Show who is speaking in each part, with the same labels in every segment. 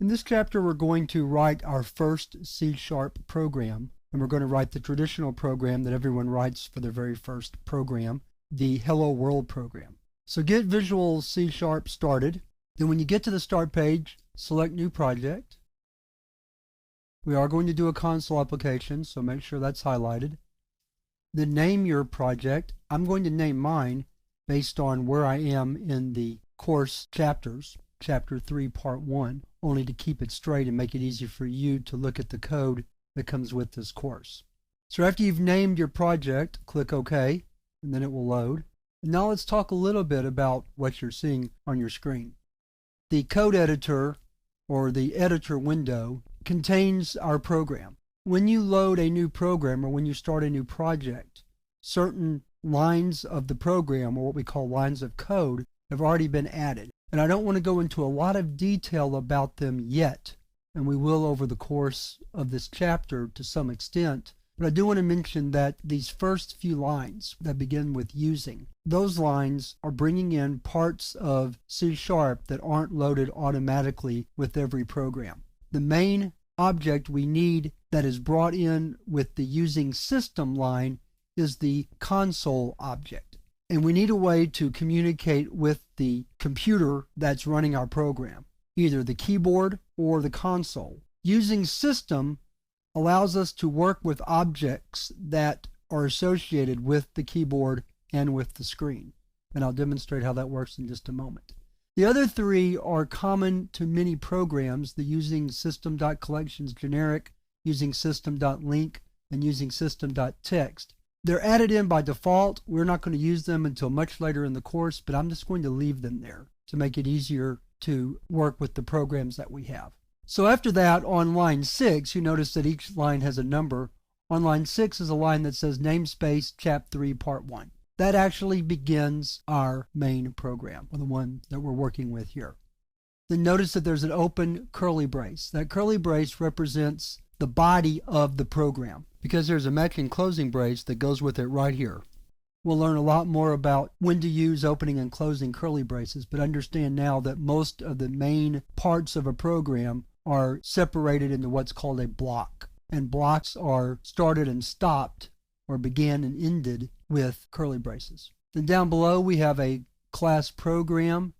Speaker 1: In this chapter, we're going to write our first C# program, and we're going to write the traditional program that everyone writes for their very first program, the Hello World program. So get Visual C# started. Then when you get to the start page, select New Project. We are going to do a console application, so make sure that's highlighted. Then name your project. I'm going to name mine based on where I am in the course chapters, Chapter 3, Part 1, only to keep it straight and make it easy for you to look at the code that comes with this course. So after you've named your project, click OK, and then it will load. And now let's talk a little bit about what you're seeing on your screen. The code editor, or the editor window, contains our program. When you load a new program or when you start a new project, certain lines of the program, or what we call lines of code, have already been added. And I don't want to go into a lot of detail about them yet, and we will over the course of this chapter to some extent, but I do want to mention that these first few lines that begin with using, those lines are bringing in parts of C# that aren't loaded automatically with every program. The main object we need that is brought in with the using system line is the console object. And we need a way to communicate with the computer that's running our program, either the keyboard or the console. Using system allows us to work with objects that are associated with the keyboard and with the screen. And I'll demonstrate how that works in just a moment. The other three are common to many programs: the using system.collections generic, using system.link, and using system.text. They're added in by default. We're not going to use them until much later in the course, but I'm just going to leave them there to make it easier to work with the programs that we have. So after that, on line 6, you notice that each line has a number. On line 6 is a line that says namespace chap 3 part 1. That actually begins our main program, or the one that we're working with here. Then notice that there's an open curly brace. That curly brace represents the body of the program, because there's a matching closing brace that goes with it right here. We'll learn a lot more about when to use opening and closing curly braces, but understand now that most of the main parts of a program are separated into what's called a block. And blocks are started and stopped, or began and ended, with curly braces. Then down below we have a class program.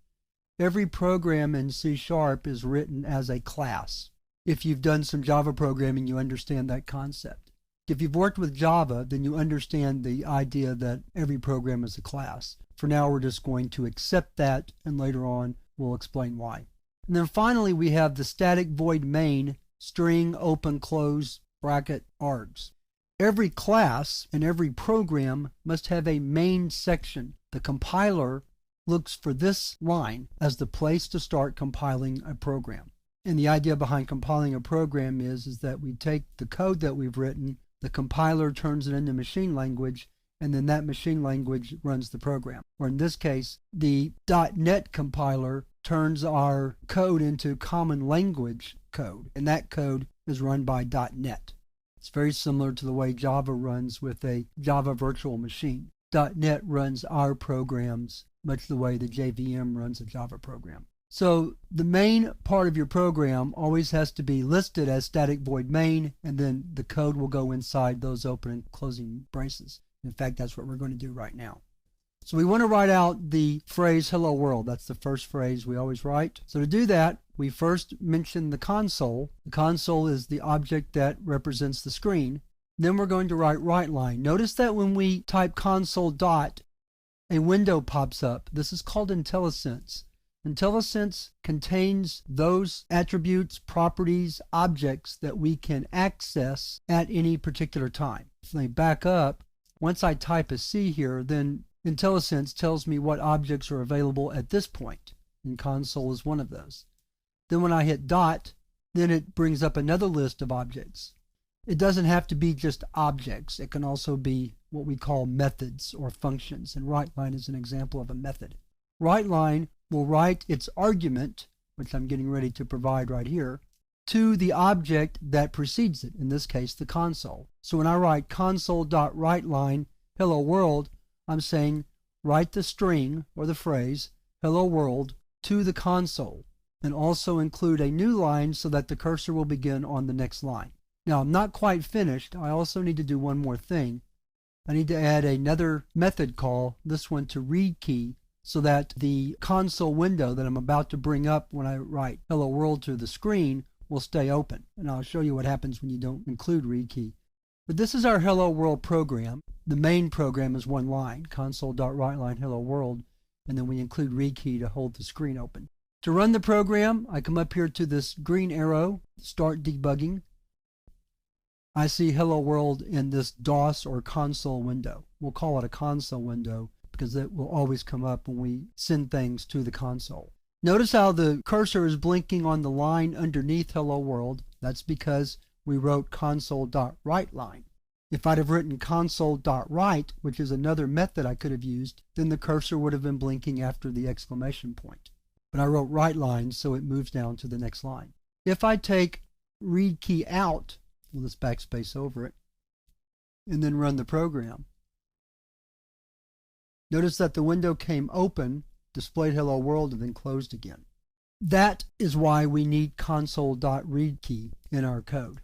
Speaker 1: Every program in C# is written as a class. If you've done some Java programming, you understand that concept. If you've worked with Java, then you understand the idea that every program is a class. For now, we're just going to accept that, and later on, we'll explain why. And then finally, we have the static void main, string, open, close, bracket, args. Every class and every program must have a main section. The compiler looks for this line as the place to start compiling a program. And the idea behind compiling a program is that we take the code that we've written, the compiler turns it into machine language, and then that machine language runs the program. Or in this case, the .NET compiler turns our code into common language code, and that code is run by .NET. It's very similar to the way Java runs with a Java virtual machine. .NET runs our programs much the way the JVM runs a Java program. So the main part of your program always has to be listed as static void main, and then the code will go inside those open and closing braces. In fact, that's what we're going to do right now. So we want to write out the phrase hello world. That's the first phrase we always write. So to do that, we first mention the console. The console is the object that represents the screen. Then we're going to write WriteLine. Notice that when we type console dot, a window pops up. This is called IntelliSense. IntelliSense contains those attributes, properties, objects that we can access at any particular time. If I back up, once I type a C here, then IntelliSense tells me what objects are available at this point, and console is one of those. Then when I hit dot, then it brings up another list of objects. It doesn't have to be just objects. It can also be what we call methods or functions, and WriteLine is an example of a method. WriteLine will write its argument, which I'm getting ready to provide right here, to the object that precedes it, in this case the console. So when I write console.WriteLine hello world, I'm saying write the string or the phrase hello world to the console. and also include a new line so that the cursor will begin on the next line. Now, I'm not quite finished. I also need to do one more thing. I need to add another method call, this one to read key, so that the console window that I'm about to bring up when I write Hello World to the screen will stay open. And I'll show you what happens when you don't include read key. But this is our Hello World program. The main program is one line, console.writeLine Hello World, and then we include read key to hold the screen open. To run the program, I come up here to this green arrow, start debugging. I see Hello World in this DOS or console window. We'll call it a console window because it will always come up when we send things to the console. Notice how the cursor is blinking on the line underneath Hello World. That's because we wrote console.writeLine. If I'd have written console.write, which is another method I could have used, then the cursor would have been blinking after the exclamation point. But I wrote WriteLine, so it moves down to the next line. If I take read key out, we'll just backspace over it, and then run the program, notice that the window came open, displayed Hello World, and then closed again. That is why we need console.readKey in our code.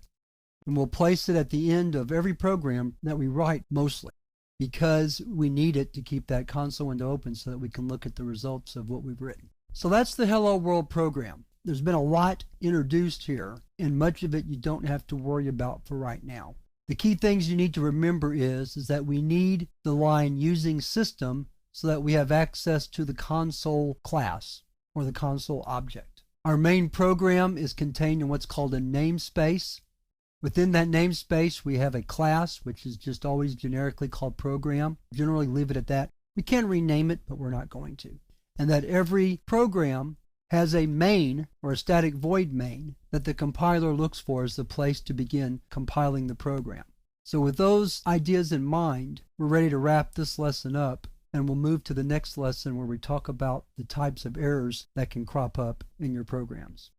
Speaker 1: And we'll place it at the end of every program that we write mostly, because we need it to keep that console window open so that we can look at the results of what we've written. So that's the Hello World program. There's been a lot introduced here, and much of it you don't have to worry about for right now. The key things you need to remember is that we need the line using system so that we have access to the console class or the console object. Our main program is contained in what's called a namespace. Within that namespace, we have a class, which is just always generically called program. Generally leave it at that. We can rename it, but we're not going to. And that every program has a main or a static void main that the compiler looks for as the place to begin compiling the program. So with those ideas in mind, we're ready to wrap this lesson up, and we'll move to the next lesson where we talk about the types of errors that can crop up in your programs.